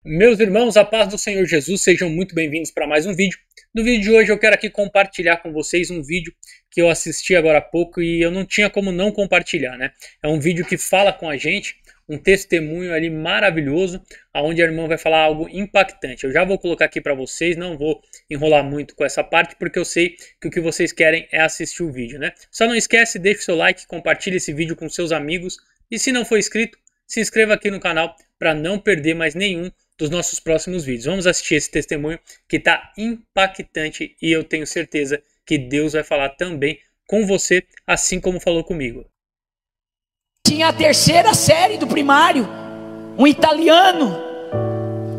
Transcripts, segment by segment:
Meus irmãos, a paz do Senhor Jesus, sejam muito bem-vindos para mais um vídeo. No vídeo de hoje eu quero aqui compartilhar com vocês um vídeo que eu assisti agora há pouco e eu não tinha como não compartilhar, né? É um vídeo que fala com a gente, um testemunho ali maravilhoso, onde a irmã vai falar algo impactante. Eu já vou colocar aqui para vocês, não vou enrolar muito com essa parte, porque eu sei que o que vocês querem é assistir o vídeo, né? Só não esquece, deixe seu like, compartilhe esse vídeo com seus amigos e se não for inscrito, se inscreva aqui no canal para não perder mais nenhum dos nossos próximos vídeos. Vamos assistir esse testemunho que está impactante e eu tenho certeza que Deus vai falar também com você, assim como falou comigo. Tinha a terceira série do primário, um italiano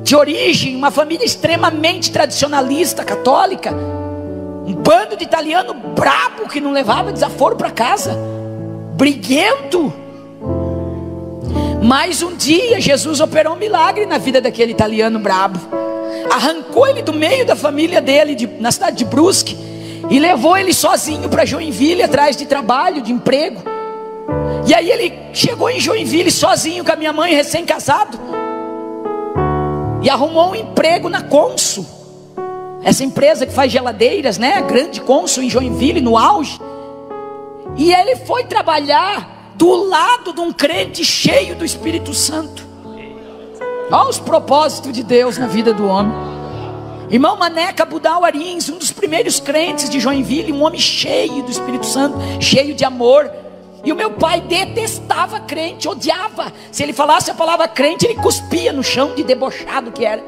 de origem, uma família extremamente tradicionalista, católica, um bando de italiano brabo que não levava desaforo para casa, briguento. Mas um dia Jesus operou um milagre na vida daquele italiano brabo, arrancou ele do meio da família dele, na cidade de Brusque, e levou ele sozinho para Joinville, atrás de trabalho, de emprego. E aí ele chegou em Joinville sozinho com a minha mãe, recém-casado, e arrumou um emprego na Consul, essa empresa que faz geladeiras, né? A grande Consul em Joinville, no auge. E ele foi trabalhar do lado de um crente cheio do Espírito Santo. Olha os propósitos de Deus na vida do homem. Irmão Maneca Budal Arins, um dos primeiros crentes de Joinville, um homem cheio do Espírito Santo, cheio de amor. E o meu pai detestava crente, odiava. Se ele falasse a palavra crente, ele cuspia no chão, de debochado que era.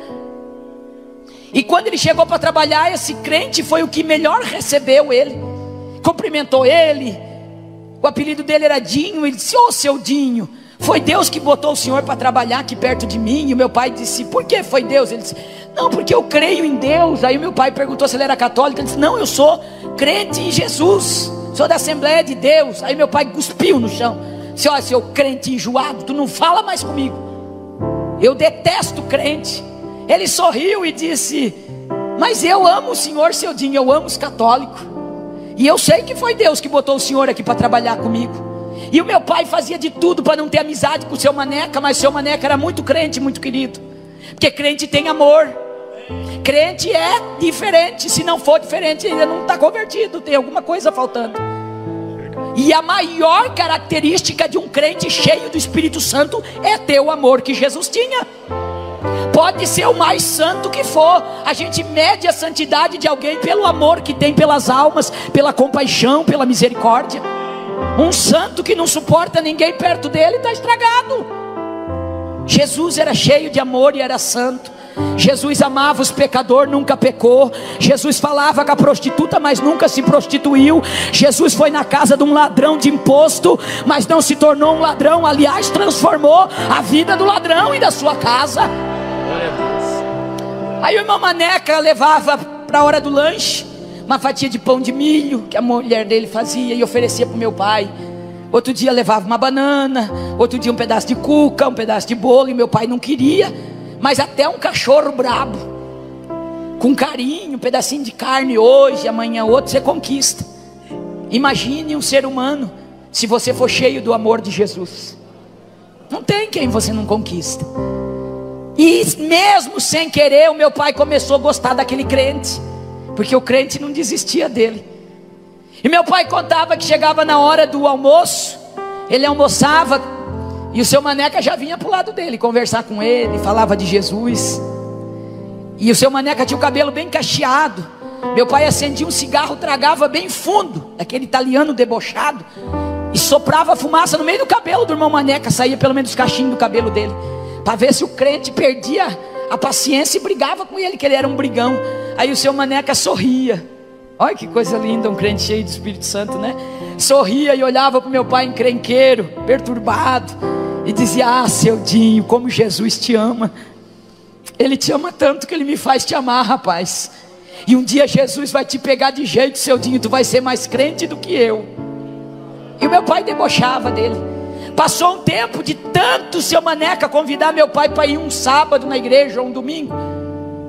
E quando ele chegou para trabalhar, esse crente foi o que melhor recebeu ele, cumprimentou ele. O apelido dele era Dinho. Ele disse: ô seu Dinho, foi Deus que botou o senhor para trabalhar aqui perto de mim. E o meu pai disse: por que foi Deus? Ele disse: não, porque eu creio em Deus. Aí o meu pai perguntou se ele era católico. Ele disse: não, eu sou crente em Jesus, sou da Assembleia de Deus. Aí meu pai cuspiu no chão, disse: olha, seu crente enjoado, tu não fala mais comigo, eu detesto crente. Ele sorriu e disse: mas eu amo o senhor, seu Dinho, eu amo os católicos, e eu sei que foi Deus que botou o senhor aqui para trabalhar comigo. E o meu pai fazia de tudo para não ter amizade com o seu Maneca, mas o seu Maneca era muito crente, muito querido. Porque crente tem amor. Crente é diferente. Se não for diferente, ainda não está convertido, tem alguma coisa faltando. E a maior característica de um crente cheio do Espírito Santo é ter o amor que Jesus tinha. Pode ser o mais santo que for, a gente mede a santidade de alguém pelo amor que tem pelas almas, pela compaixão, pela misericórdia. Um santo que não suporta ninguém perto dele está estragado. Jesus era cheio de amor e era santo. Jesus amava os pecadores, nunca pecou. Jesus falava com a prostituta, mas nunca se prostituiu. Jesus foi na casa de um ladrão de imposto, mas não se tornou um ladrão. Aliás, transformou a vida do ladrão e da sua casa. Aí o irmão Maneca levava para a hora do lanche uma fatia de pão de milho que a mulher dele fazia e oferecia para o meu pai. Outro dia levava uma banana, outro dia um pedaço de cuca, um pedaço de bolo, e meu pai não queria. Mas até um cachorro brabo, com carinho, um pedacinho de carne hoje, amanhã outro, você conquista. Imagine um ser humano, se você for cheio do amor de Jesus, não tem quem você não conquista. E mesmo sem querer, o meu pai começou a gostar daquele crente, porque o crente não desistia dele. E meu pai contava que chegava na hora do almoço, ele almoçava, e o seu Maneca já vinha para o lado dele, conversar com ele, falava de Jesus. E o seu Maneca tinha o cabelo bem cacheado. Meu pai acendia um cigarro, tragava bem fundo, aquele italiano debochado, e soprava fumaça no meio do cabelo do irmão Maneca, saía pelo menos os cachinhos do cabelo dele, para ver se o crente perdia a paciência e brigava com ele, que ele era um brigão. Aí o seu Maneca sorria. Olha que coisa linda, um crente cheio do Espírito Santo, né? Sorria e olhava para o meu pai encrenqueiro, perturbado, e dizia: ah, seu Dinho, como Jesus te ama. Ele te ama tanto que ele me faz te amar, rapaz. E um dia Jesus vai te pegar de jeito, seu Dinho, tu vai ser mais crente do que eu. E o meu pai debochava dele. Passou um tempo, de tanto seu Maneca convidar meu pai para ir um sábado na igreja ou um domingo.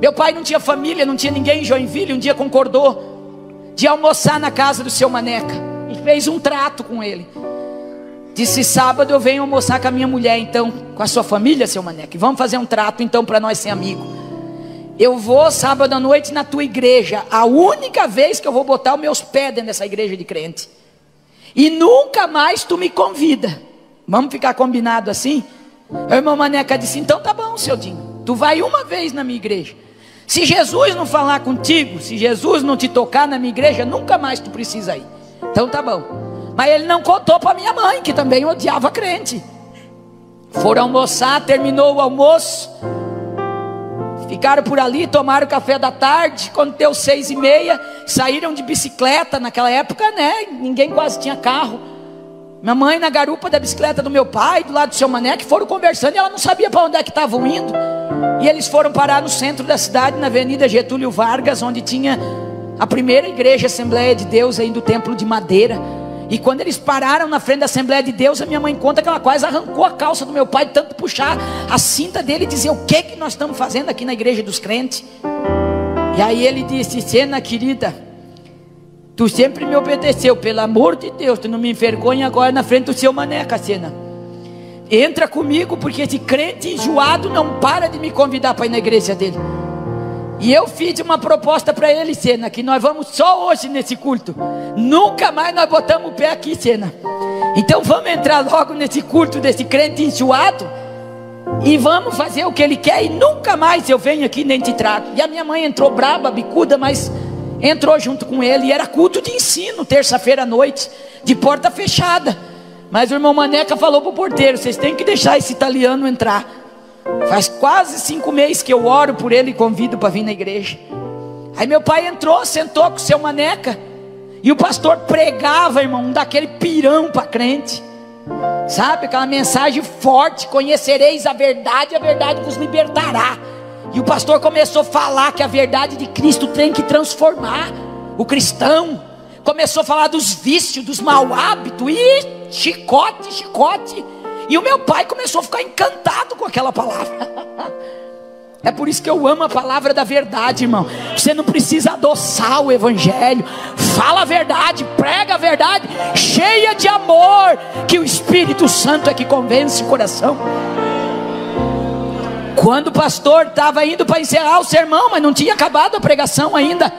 Meu pai não tinha família, não tinha ninguém em Joinville. Um dia concordou de almoçar na casa do seu Maneca e fez um trato com ele. Disse: sábado eu venho almoçar com a minha mulher, então, com a sua família, seu Maneca, e vamos fazer um trato então para nós ser amigos. Eu vou sábado à noite na tua igreja, a única vez que eu vou botar os meus pés dentro dessa igreja de crente, e nunca mais tu me convida. Vamos ficar combinado assim? O irmão Maneca disse: então tá bom, seu Dinho, tu vai uma vez na minha igreja. Se Jesus não falar contigo, se Jesus não te tocar na minha igreja, nunca mais tu precisa ir. Então tá bom. Mas ele não contou para minha mãe, que também odiava crente. Foram almoçar, terminou o almoço, ficaram por ali, tomaram café da tarde. Quando deu 6h30, saíram de bicicleta. Naquela época, né, ninguém quase tinha carro. Minha mãe na garupa da bicicleta do meu pai, do lado do seu Mané, que foram conversando, e ela não sabia para onde é que estavam indo. E eles foram parar no centro da cidade, na Avenida Getúlio Vargas, onde tinha a primeira igreja Assembleia de Deus aí do Templo de Madeira. E quando eles pararam na frente da Assembleia de Deus, a minha mãe conta que ela quase arrancou a calça do meu pai, de tanto puxar a cinta dele e dizer: o que nós estamos fazendo aqui na igreja dos crentes? E aí ele disse: Sena querida, tu sempre me obedeceu, pelo amor de Deus, tu não me envergonha agora na frente do seu Maneca, Sena. Entra comigo, porque esse crente enjoado não para de me convidar para ir na igreja dele. E eu fiz uma proposta para ele, Sena, que nós vamos só hoje nesse culto. Nunca mais nós botamos o pé aqui, Sena. Então vamos entrar logo nesse culto desse crente enjoado e vamos fazer o que ele quer, e nunca mais eu venho aqui nem te trago. E a minha mãe entrou braba, bicuda, mas entrou junto com ele. E era culto de ensino, terça-feira à noite, de porta fechada. Mas o irmão Maneca falou para o porteiro: vocês têm que deixar esse italiano entrar. Faz quase 5 meses que eu oro por ele e convido para vir na igreja. Aí meu pai entrou, sentou com o seu Maneca, e o pastor pregava, irmão, daquele pirão para crente, sabe, aquela mensagem forte: conhecereis a verdade vos libertará. E o pastor começou a falar que a verdade de Cristo tem que transformar o cristão. Começou a falar dos vícios, dos mau hábitos, e chicote. E o meu pai começou a ficar encantado com aquela palavra. É por isso que eu amo a palavra da verdade, irmão. Você não precisa adoçar o evangelho. Fala a verdade, prega a verdade, cheia de amor, que o Espírito Santo é que convence o coração. Quando o pastor estava indo para encerrar o sermão, mas não tinha acabado a pregação ainda,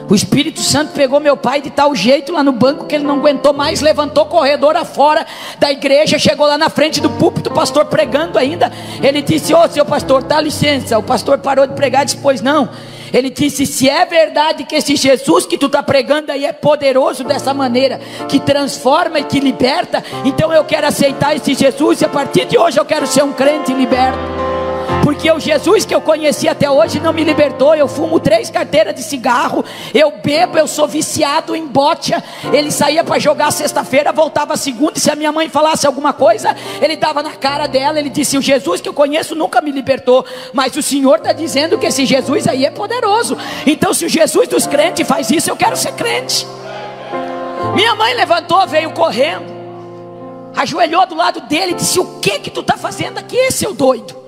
o Espírito Santo pegou meu pai de tal jeito lá no banco que ele não aguentou mais, levantou corredor afora da igreja, chegou lá na frente do púlpito, o pastor pregando ainda. Ele disse: ô seu pastor, dá licença. O pastor parou de pregar e disse: pois não. Ele disse: se é verdade que esse Jesus que tu está pregando aí é poderoso dessa maneira, que transforma e que liberta, então eu quero aceitar esse Jesus, e a partir de hoje eu quero ser um crente liberto. Porque o Jesus que eu conheci até hoje não me libertou. Eu fumo 3 carteiras de cigarro, eu bebo, eu sou viciado em bocha. Ele saía para jogar sexta-feira, voltava segunda, e se a minha mãe falasse alguma coisa, ele dava na cara dela. Ele disse: o Jesus que eu conheço nunca me libertou, mas o Senhor está dizendo que esse Jesus aí é poderoso. Então se o Jesus dos crentes faz isso, eu quero ser crente. Minha mãe levantou, veio correndo, ajoelhou do lado dele e disse: o que tu está fazendo aqui, seu doido?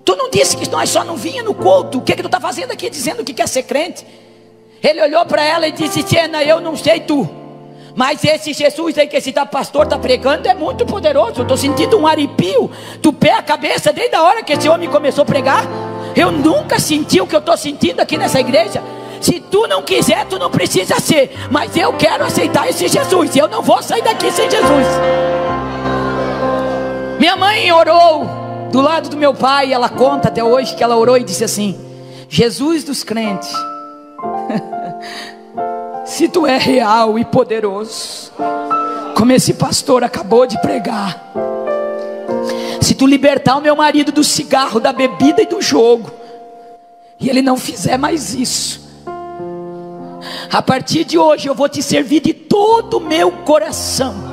Tu não disse que nós só não vinha no culto? O que tu está fazendo aqui dizendo que quer ser crente? Ele olhou para ela e disse: Sena, eu não sei tu, mas esse Jesus aí que esse pastor está pregando é muito poderoso. Eu estou sentindo um arrepio do pé à cabeça desde a hora que esse homem começou a pregar. Eu nunca senti o que eu estou sentindo aqui nessa igreja. Se tu não quiser, tu não precisa ser, mas eu quero aceitar esse Jesus, e eu não vou sair daqui sem Jesus. Minha mãe orou do lado do meu pai, ela conta até hoje que ela orou e disse assim: Jesus dos crentes, se tu é real e poderoso, como esse pastor acabou de pregar, se tu libertar o meu marido do cigarro, da bebida e do jogo, e ele não fizer mais isso, a partir de hoje eu vou te servir de todo o meu coração.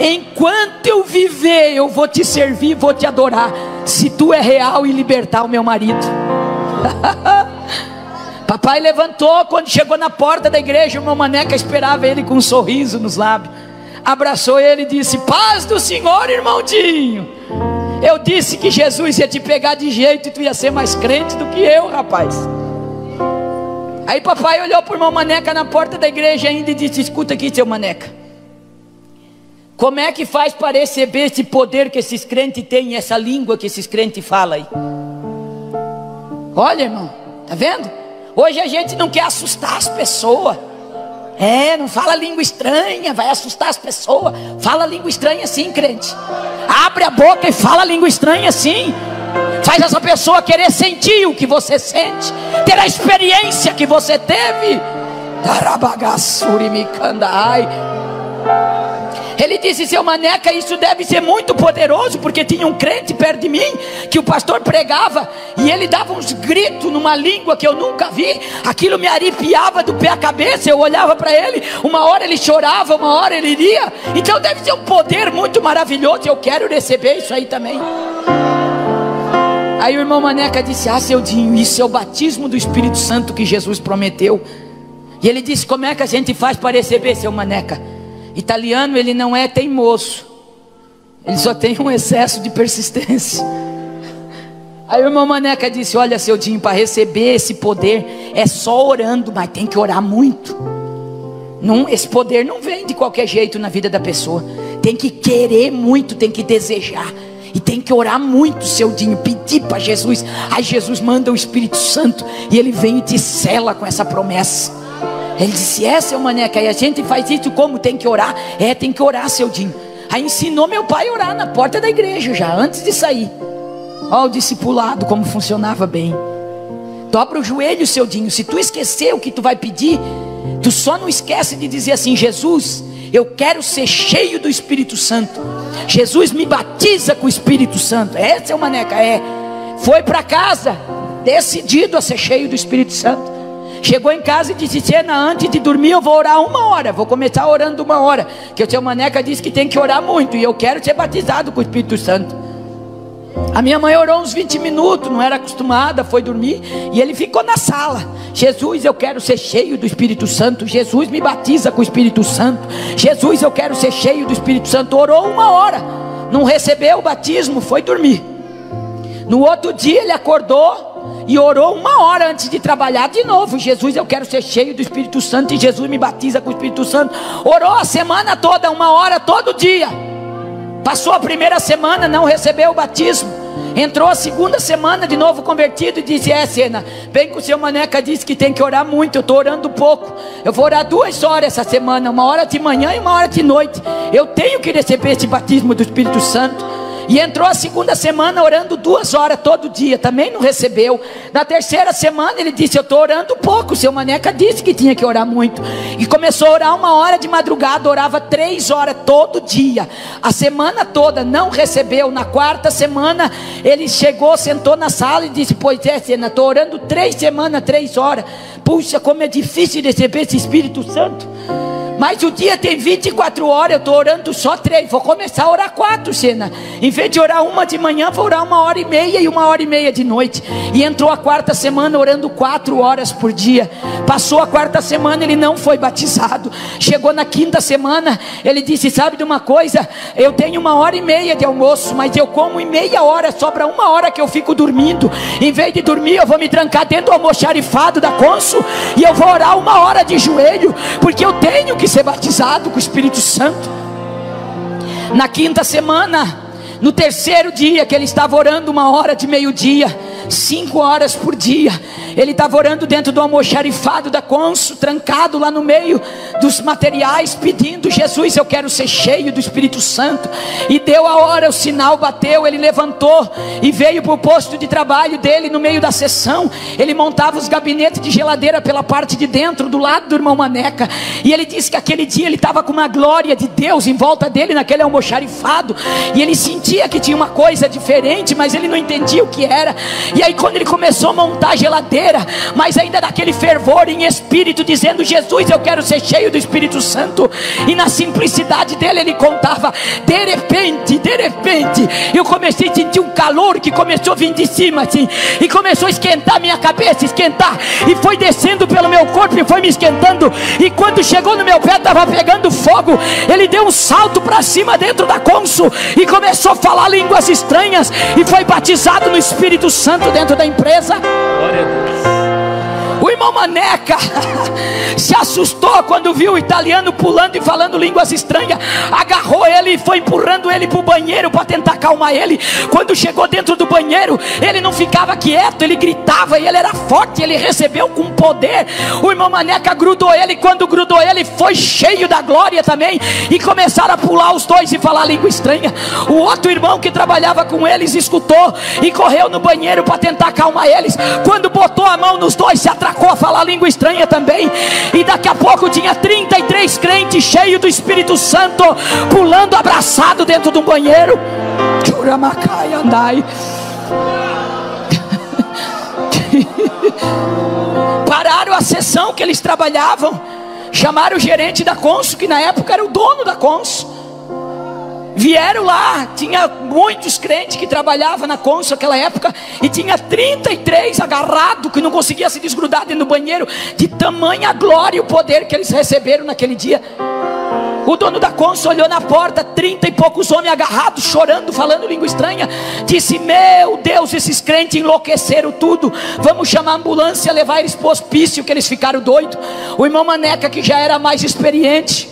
Enquanto eu viver, eu vou te servir, vou te adorar, se tu é real e libertar o meu marido. Papai levantou, quando chegou na porta da igreja, o irmão Maneca esperava ele com um sorriso nos lábios, abraçou ele e disse: paz do Senhor, irmãozinho. Eu disse que Jesus ia te pegar de jeito e tu ia ser mais crente do que eu, rapaz. Aí papai olhou para o irmão Maneca na porta da igreja ainda e disse: escuta aqui, seu Maneca, Como é que faz para receber esse poder que esses crentes têm, essa língua que esses crentes falam aí? Olha, irmão, tá vendo? Hoje a gente não quer assustar as pessoas. Não fala língua estranha, vai assustar as pessoas. Fala língua estranha sim, crente. Abre a boca e fala língua estranha sim. Faz essa pessoa querer sentir o que você sente, ter a experiência que você teve. Ele disse: seu Maneca, isso deve ser muito poderoso, porque tinha um crente perto de mim, que o pastor pregava, e ele dava uns gritos numa língua que eu nunca vi. Aquilo me arrepiava do pé à cabeça. Eu olhava para ele, uma hora ele chorava, uma hora ele iria. Então deve ser um poder muito maravilhoso. Eu quero receber isso aí também. Aí o irmão Maneca disse: seu Dinho, isso é o batismo do Espírito Santo que Jesus prometeu. E ele disse: como é que a gente faz para receber, seu Maneca? Italiano, ele não é teimoso, ele só tem um excesso de persistência. Aí o irmão Maneca disse: olha, seu Dinho, para receber esse poder é só orando, mas tem que orar muito. Esse poder não vem de qualquer jeito na vida da pessoa. Tem que querer muito, tem que desejar. E tem que orar muito, seu Dinho, pedir para Jesus. Aí Jesus manda o Espírito Santo e ele vem e te sela com essa promessa. Ele disse: seu Maneca, e a gente faz isso como? Tem que orar? Tem que orar, seu Dinho. Aí ensinou meu pai a orar na porta da igreja já, antes de sair. Olha o discipulado, como funcionava bem. Dobra o joelho, seu Dinho. Se tu esquecer o que tu vai pedir, tu só não esquece de dizer assim: Jesus, eu quero ser cheio do Espírito Santo. Jesus, me batiza com o Espírito Santo. Seu Maneca, foi para casa decidido a ser cheio do Espírito Santo. Chegou em casa e disse: Sena, antes de dormir eu vou orar 1 hora. Vou começar orando 1 hora, que o seu Maneca disse que tem que orar muito, e eu quero ser batizado com o Espírito Santo. A minha mãe orou uns 20 minutos, não era acostumada, foi dormir. E ele ficou na sala: Jesus, eu quero ser cheio do Espírito Santo. Jesus, me batiza com o Espírito Santo. Jesus, eu quero ser cheio do Espírito Santo. Orou 1 hora, não recebeu o batismo, foi dormir. No outro dia ele acordou e orou 1 hora antes de trabalhar de novo: Jesus, eu quero ser cheio do Espírito Santo. E Jesus, me batiza com o Espírito Santo. Orou a semana toda, 1 hora todo dia. Passou a primeira semana, não recebeu o batismo. Entrou a segunda semana, de novo convertido, e disse: Sena, bem que o seu Maneca disse que tem que orar muito, eu estou orando pouco. Eu vou orar 2 horas essa semana, 1 hora de manhã e 1 hora de noite. Eu tenho que receber esse batismo do Espírito Santo. E entrou a segunda semana orando 2 horas todo dia, também não recebeu. Na terceira semana ele disse: eu estou orando pouco, o seu Maneca disse que tinha que orar muito. E começou a orar 1 hora de madrugada, orava 3 horas todo dia, a semana toda, não recebeu. Na quarta semana ele chegou, sentou na sala e disse: pois Sena, estou orando 3 semanas, 3 horas. Puxa, como é difícil receber esse Espírito Santo. Mas o dia tem 24 horas, eu estou orando só 3. Vou começar a orar 4, Sena. Em vez de orar 1 de manhã, vou orar 1h30 e 1h30 de noite. E entrou a quarta semana orando 4 horas por dia. Passou a quarta semana, ele não foi batizado. Chegou na quinta semana, ele disse: sabe de uma coisa? Eu tenho 1h30 de almoço, mas eu como em meia hora, sobra 1 hora que eu fico dormindo. Em vez de dormir, eu vou me trancar dentro do almoxarifado da Consul e eu vou orar 1 hora de joelho, porque eu tenho que ser batizado com o Espírito Santo. Na quinta semana, no terceiro dia que ele estava orando 1 hora de meio-dia, 5 horas por dia, ele estava orando dentro do almoxarifado da Consul, trancado lá no meio dos materiais, pedindo: Jesus, eu quero ser cheio do Espírito Santo. E deu a hora, o sinal bateu, ele levantou e veio para o posto de trabalho dele. No meio da sessão, ele montava os gabinetes de geladeira pela parte de dentro, do lado do irmão Maneca. E ele disse que aquele dia ele estava com uma glória de Deus em volta dele, naquele almoxarifado, e ele sentia que tinha uma coisa diferente, mas ele não entendia o que era. E aí quando ele começou a montar a geladeira, mas ainda daquele fervor em espírito, dizendo: Jesus, eu quero ser cheio do Espírito Santo. E na simplicidade dele, ele contava: de repente, eu comecei a sentir um calor que começou a vir de cima assim, e começou a esquentar minha cabeça, esquentar, e foi descendo pelo meu corpo e foi me esquentando, e quando chegou no meu pé estava pegando fogo. Ele deu um salto para cima dentro da Consul e começou a falar línguas estranhas, e foi batizado no Espírito Santo dentro da empresa. Glória a Deus. O irmão irmão Maneca se assustou quando viu o italiano pulando e falando línguas estranhas. Agarrou ele e foi empurrando ele para o banheiro para tentar acalmar ele. Quando chegou dentro do banheiro, ele não ficava quieto, ele gritava, e ele era forte, ele recebeu com poder. O irmão Maneca grudou ele, e quando grudou ele, foi cheio da glória também, e começaram a pular os dois e falar língua estranha. O outro irmão que trabalhava com eles escutou e correu no banheiro para tentar acalmar eles. Quando botou a mão nos dois, se atracou a falar língua estranha também, e daqui a pouco tinha 33 crentes cheios do Espírito Santo, pulando abraçado dentro do banheiro. Churamacai andai. Pararam a sessão que eles trabalhavam, chamaram o gerente da Consul, que na época era o dono da Consul. Vieram lá, tinha muitos crentes que trabalhavam na Consul naquela época, e tinha 33 agarrados que não conseguia se desgrudar dentro do banheiro, de tamanha glória e o poder que eles receberam naquele dia. O dono da Consul olhou na porta, 30 e poucos homens agarrados, chorando, falando língua estranha. Disse: meu Deus, esses crentes enlouqueceram tudo, vamos chamar a ambulância, levar eles para o hospício, que eles ficaram doidos. O irmão Maneca, que já era mais experiente,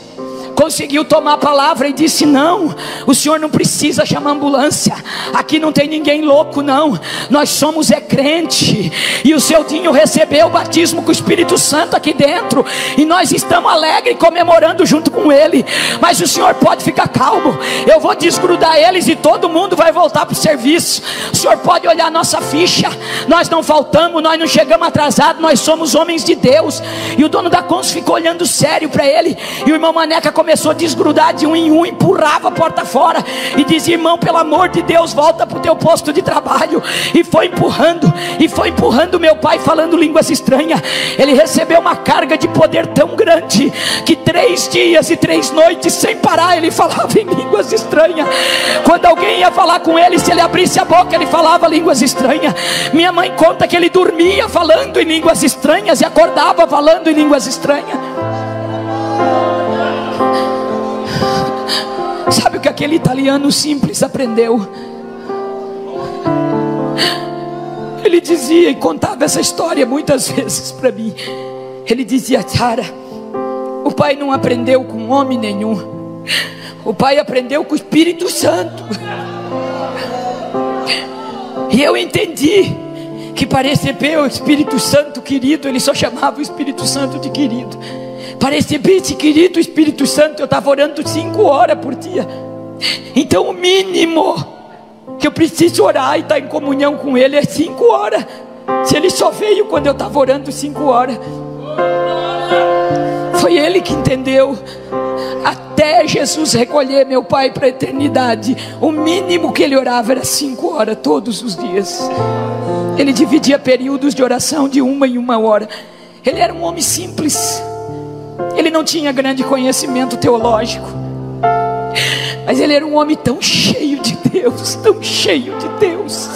conseguiu tomar a palavra e disse: não, o senhor não precisa chamar ambulância, aqui não tem ninguém louco não, nós somos crente, e o seu Dinho recebeu o batismo com o Espírito Santo aqui dentro, e nós estamos alegres comemorando junto com ele. Mas o senhor pode ficar calmo, eu vou desgrudar eles e todo mundo vai voltar para o serviço. O senhor pode olhar a nossa ficha, nós não faltamos, nós não chegamos atrasados, nós somos homens de Deus. E o dono da Consul ficou olhando sério para ele, e o irmão Maneca começou a desgrudar de um em um, empurrava a porta fora e dizia: irmão, pelo amor de Deus, volta para o teu posto de trabalho. E foi empurrando meu pai, falando línguas estranhas. Ele recebeu uma carga de poder tão grande que 3 dias e 3 noites sem parar ele falava em línguas estranhas. Quando alguém ia falar com ele, se ele abrisse a boca, ele falava línguas estranhas. Minha mãe conta que ele dormia falando em línguas estranhas e acordava falando em línguas estranhas. Sabe o que aquele italiano simples aprendeu? Ele dizia e contava essa história muitas vezes para mim. Ele dizia: cara, o pai não aprendeu com homem nenhum, o pai aprendeu com o Espírito Santo. E eu entendi que para receber o Espírito Santo querido, ele só chamava o Espírito Santo de querido. Para receber esse querido Espírito Santo, eu estava orando 5 horas por dia. Então o mínimo que eu preciso orar e estar em comunhão com ele é 5 horas. Se ele só veio quando eu estava orando 5 horas, foi ele que entendeu. Até Jesus recolher meu pai para a eternidade, o mínimo que ele orava era 5 horas todos os dias. Ele dividia períodos de oração de 1 em 1 hora. Ele era um homem simples, ele não tinha grande conhecimento teológico, mas ele era um homem tão cheio de Deus, tão cheio de Deus.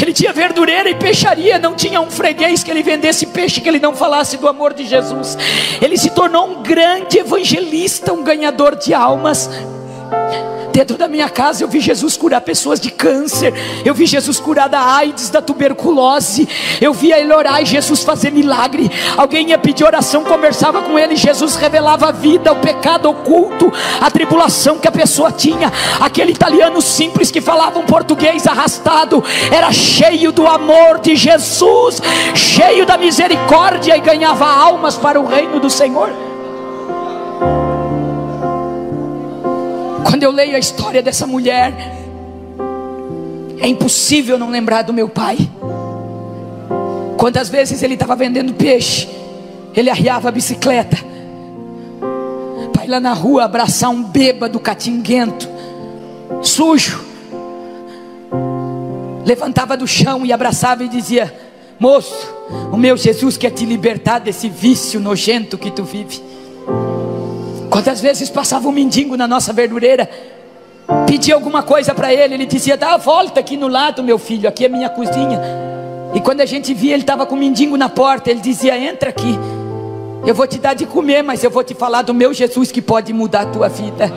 Ele tinha verdureira e peixaria, não tinha um freguês que ele vendesse peixe que ele não falasse do amor de Jesus. Ele se tornou um grande evangelista, um ganhador de almas. Dentro da minha casa eu vi Jesus curar pessoas de câncer, eu vi Jesus curar da AIDS, da tuberculose, eu via ele orar e Jesus fazer milagre. Alguém ia pedir oração, conversava com ele, Jesus revelava a vida, o pecado oculto, a tribulação que a pessoa tinha. Aquele italiano simples que falava um português arrastado era cheio do amor de Jesus, cheio da misericórdia, e ganhava almas para o reino do Senhor. Quando eu leio a história dessa mulher, é impossível não lembrar do meu pai. Quantas vezes ele estava vendendo peixe, ele arriava a bicicleta para ir lá na rua abraçar um bêbado catinguento, sujo. Levantava do chão e abraçava e dizia: moço, o meu Jesus quer te libertar desse vício nojento que tu vive. Quantas vezes passava um mendigo na nossa verdureira, pedia alguma coisa para ele, ele dizia: dá a volta aqui no lado, meu filho, aqui é minha cozinha. E quando a gente via, ele estava com um mendigo na porta, ele dizia: entra aqui, eu vou te dar de comer, mas eu vou te falar do meu Jesus que pode mudar a tua vida.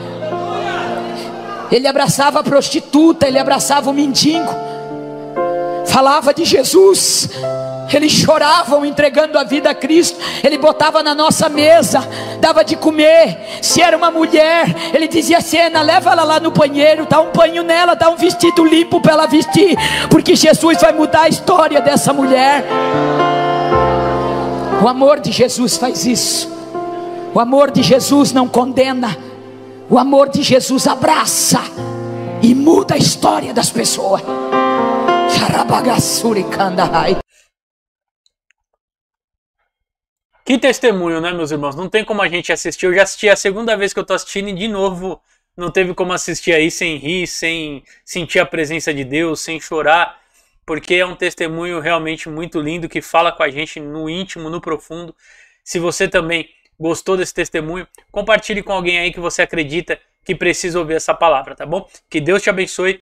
Ele abraçava a prostituta, ele abraçava o mendigo. falava de Jesus, eles choravam entregando a vida a Cristo. Ele botava na nossa mesa, dava de comer. Se era uma mulher, ele dizia: Sena, leva ela lá no banheiro, dá um banho nela, dá um vestido limpo para ela vestir, porque Jesus vai mudar a história dessa mulher. O amor de Jesus faz isso. O amor de Jesus não condena. O amor de Jesus abraça e muda a história das pessoas. Que testemunho, né, meus irmãos? Não tem como a gente assistir. Eu já assisti a segunda vez que eu tô assistindo e de novo não teve como assistir aí sem rir, sem sentir a presença de Deus, sem chorar, porque é um testemunho realmente muito lindo que fala com a gente no íntimo, no profundo. Se você também gostou desse testemunho, compartilhe com alguém aí que você acredita que precisa ouvir essa palavra, tá bom? Que Deus te abençoe